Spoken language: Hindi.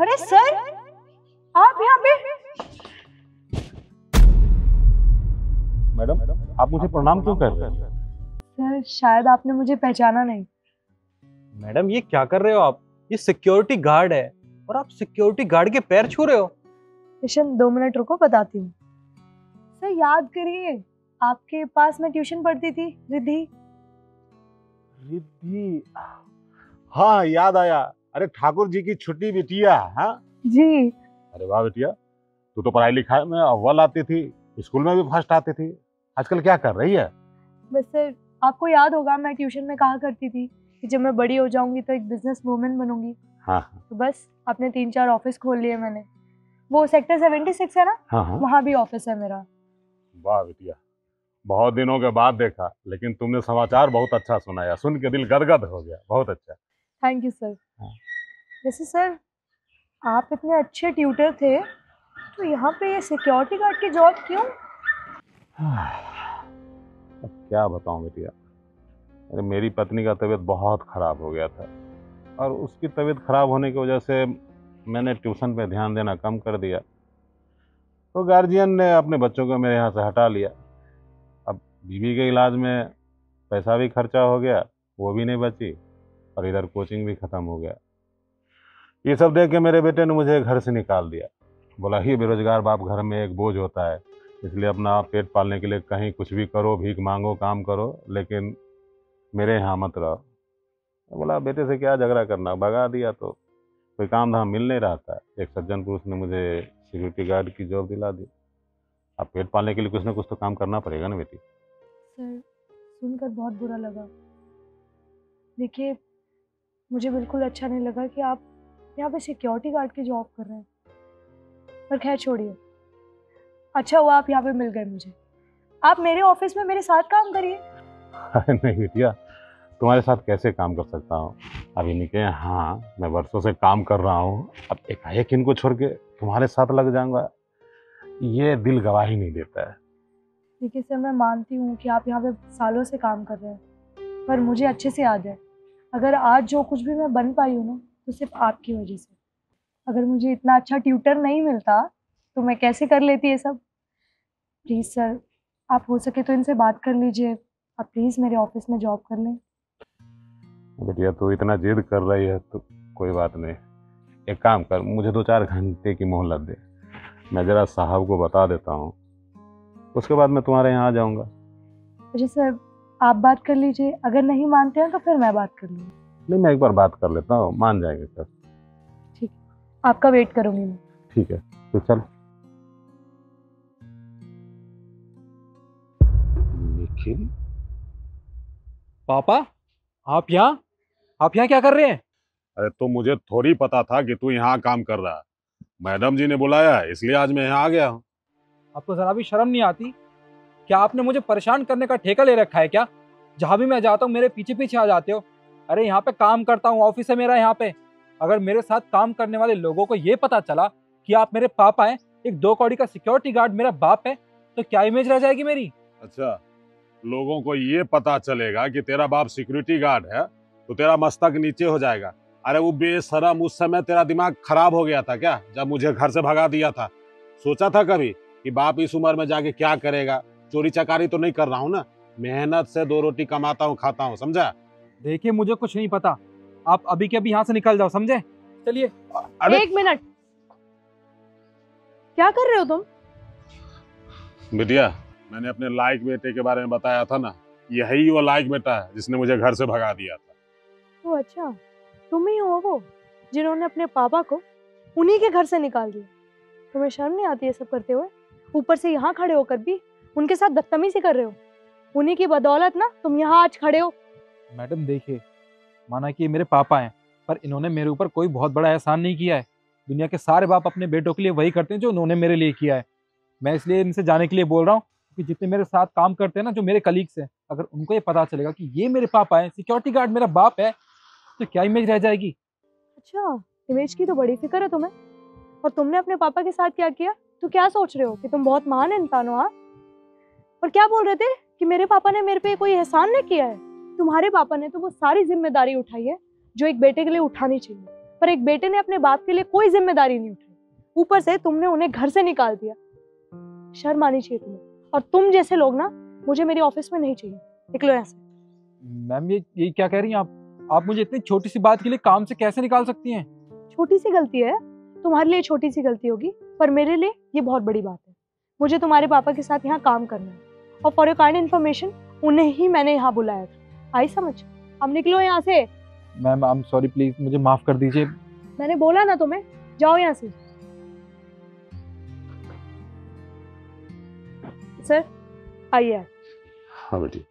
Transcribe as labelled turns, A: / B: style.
A: अरे सर, आप यहाँ पे?
B: मैडम, आप मुझे प्रणाम क्यों कर रहे हैं?
A: सर, शायद आपने मुझे पहचाना नहीं।
C: मैडम ये क्या कर रहे हो आप? ये सिक्योरिटी गार्ड है और आप सिक्योरिटी गार्ड के पैर छू रहे हो।
A: किशन, 2 मिनट रुको, बताती हूँ। सर, याद करिए, आपके पास मैं ट्यूशन पढ़ती थी, रिद्धि।
B: रिद्धि, हाँ याद आया। अरे ठाकुर जी की छुट्टी बिटिया। हाँ
A: जी।
B: अरे वाह बिटिया, तू तो पढ़ाई लिखाई में अव्वल आती थी, स्कूल में भी फर्स्ट आती थी। आजकल क्या कर रही है?
A: बस सर, आपको याद होगा मैं ट्यूशन में कहा करती थी कि जब मैं बड़ी हो जाऊंगी तो एक बिजनेस वूमेन बनूंगी।
B: हाँ।
A: तो बस अपने 3-4 ऑफिस खोल लिए मैंने। वो सेक्टर 76 है ना,
B: हाँ।
A: वहाँ भी ऑफिस है मेरा।
B: वाह बिटिया, बहुत दिनों के बाद देखा, लेकिन तुमने समाचार बहुत अच्छा सुनाया, सुन के दिल गदगद हो गया। बहुत अच्छा।
A: Thank you sir.
B: हाँ।
A: वैसे सर, आप इतने अच्छे ट्यूटर थे तो यहाँ पे ये सिक्योरिटी गार्ड की जॉब क्यों?
B: अब क्या बताऊं बिटिया, अरे मेरी पत्नी का तबीयत बहुत खराब हो गया था और उसकी तबीयत खराब होने की वजह से मैंने ट्यूशन पे ध्यान देना कम कर दिया। तो गार्जियन ने अपने बच्चों को मेरे यहाँ से हटा लिया। अब बीवी के इलाज में पैसा भी खर्चा हो गया, वो भी नहीं बची, और इधर कोचिंग भी ख़त्म हो गया। ये सब देख के मेरे बेटे ने मुझे घर से निकाल दिया। बोला ही बेरोजगार बाप घर में एक बोझ होता है, इसलिए अपना पेट पालने के लिए कहीं कुछ भी करो, भीख मांगो, काम करो, लेकिन मेरे यहाँ मत रहो। बोला बेटे से क्या झगड़ा करना, भगा दिया। तो कोई काम धाम मिल नहीं रहा था। एक सज्जन पुरुष ने मुझे सिक्योरिटी गार्ड की जॉब दिला दी। अब पेट पालने के लिए कुछ ना कुछ तो काम करना पड़ेगा ना बेटी।
A: सर, सुनकर बहुत बुरा लगा। देखिए, मुझे बिल्कुल अच्छा नहीं लगा कि आप यहाँ पे सिक्योरिटी गार्ड की जॉब कर रहे हैं। पर खैर छोड़िए, अच्छा हुआ आप यहाँ पे मिल गए मुझे। आप मेरे ऑफिस में मेरे साथ काम करिए।
B: नहीं बेटिया, तुम्हारे साथ कैसे काम कर सकता हूँ? अब इनके यहाँ मैं वर्षों से काम कर रहा हूँ, अब एकाएक इनको छोड़ के तुम्हारे साथ लग जाऊंगा, ये दिल गवाही नहीं देता है।
A: देखिए सर, मैं मानती हूँ कि आप यहाँ पे सालों से काम कर रहे हैं, पर मुझे अच्छे से याद है, अगर आज जो कुछ भी मैं बन पाई हूँ ना, तो सिर्फ आपकी वजह से। अगर मुझे इतना अच्छा ट्यूटर नहीं मिलता तो मैं कैसे कर लेती ये सब। प्लीज़ सर, आप हो सके तो इनसे बात कर लीजिए, आप प्लीज़ मेरे ऑफिस में जॉब कर लें।
B: बेटिया तू इतना जिद कर रही है तो कोई बात नहीं, एक काम कर, मुझे 2-4 घंटे की मोहलत दे, मैं ज़रा साहब को बता देता हूँ, उसके बाद मैं तुम्हारे यहाँ आ जाऊँगा।
A: अच्छा सर, आप बात कर लीजिए, अगर नहीं मानते हैं तो फिर मैं बात कर लूँगी।
B: नहीं, मैं एक बार बात कर लेता हूँ, मान जाएंगे सर।
A: ठीक, आपका वेट करूँगी मैं।
B: ठीक है, तो चल। निखिल,
C: पापा, आप यहाँ क्या कर रहे हैं?
B: अरे तो मुझे थोड़ी पता था कि तू यहाँ काम कर रहा है, मैडम जी ने बुलाया है इसलिए आज मैं यहाँ आ गया हूँ।
C: आपको जरा भी शर्म नहीं आती? क्या आपने मुझे परेशान करने का ठेका ले रखा है क्या? जहां भी मैं जाता हूँ मेरे पीछे पीछे आ जाते हो। अरे यहाँ पे काम करता हूँ, ऑफिस है मेरा यहाँ पे। अगर मेरे साथ काम करने वाले लोगों को ये पता चला कि आप मेरे पापा हैं, एक 2 कौड़ी का सिक्योरिटी गार्ड मेरा बाप है, तो क्या इमेज रह जाएगी मेरी?
B: अच्छा, लोगों को ये पता चलेगा कि तेरा बाप सिक्योरिटी गार्ड है तो तेरा मस्तक नीचे हो जाएगा। अरे वो बेशरम, उस समय तेरा दिमाग खराब हो गया था क्या, जब मुझे घर से भगा दिया था? सोचा था कभी कि बाप इस उम्र में जाके क्या करेगा? चोरी चकारी तो नहीं कर रहा हूँ ना, मेहनत से 2 रोटी कमाता हूँ, खाता हूँ, समझा?
C: देखिए मुझे कुछ नहीं पता, आप अभी के अभी यहाँ से निकल जाओ, समझे? चलिए।
B: अरे
A: 1 मिनट, क्या कर रहे हो तुम?
B: बिटिया, मैंने अपने लायक बेटे के बारे में बताया था ना, यही वो लायक बेटा है जिसने मुझे घर से भगा दिया था।
A: ओह अच्छा, तुम ही हो वो जिन्होंने अपने पापा को उन्हीं के घर से निकाल दिया। तुम्हें शर्म नहीं आती ये सब करते हुए? ऊपर से यहाँ खड़े होकर भी उनके साथ बदतमीजी कर रहे हो। उन्हीं की बदौलत ना तुम यहाँ आज खड़े हो।
C: मैडम देखिए, माना कि ये मेरे पापा हैं, पर इन्होंने मेरे ऊपर कोई बहुत बड़ा एहसान नहीं किया है। दुनिया के सारे बाप अपने बेटों के लिए वही करते हैं जो उन्होंने मेरे लिए किया है। मैं इसलिए इनसे जाने के लिए बोल रहा हूँ कि जितने मेरे साथ काम करते हैं ना, जो मेरे कलीग्स हैं, अगर उनको ये पता चलेगा कि ये मेरे पापा हैं, सिक्योरिटी गार्ड मेरा बाप है, तो क्या इमेज रह जाएगी?
A: अच्छा, इमेज की तो बड़ी फिक्र है तुम्हें। और तुमने अपने पापा के साथ क्या किया? तो क्या सोच रहे हो कि तुम बहुत महान इंसान हो? हाँ, और क्या बोल रहे थे कि मेरे पापा ने मेरे पे कोई एहसान नहीं किया है? तुम्हारे पापा ने तो वो सारी जिम्मेदारी उठाई है जो एक बेटे के लिए उठानी चाहिए। पर एक बेटे ने अपने बाप के लिए कोई जिम्मेदारी नहीं उठाई। ऊपर से तुमने उन्हें घर से निकाल दिया। शर्म आनी चाहिए तुम्हें। और तुम जैसे लोग ना मुझे मेरे ऑफिस में नहीं चाहिए। निकलो यहाँ से।
C: मैम ये क्या कह रही हैं आप मुझे इतनी छोटी सी बात के लिए काम से कैसे निकाल सकती हैं?
A: छोटी सी गलती है, तुम्हारे लिए छोटी सी गलती होगी, पर मेरे लिए ये बहुत बड़ी बात है। मुझे तुम्हारे पापा के साथ यहाँ काम करना है और फॉर योर काइंड इन्फॉर्मेशन उन्हें ही मैंने यहाँ बुलाया था। आई समझ? अब निकलो यहाँ से।
C: Ma'am I am sorry, please मुझे माफ कर दीजिए।
A: मैंने बोला ना तुम्हें, जाओ यहाँ से। सर आइए।
B: हाँ बेटी।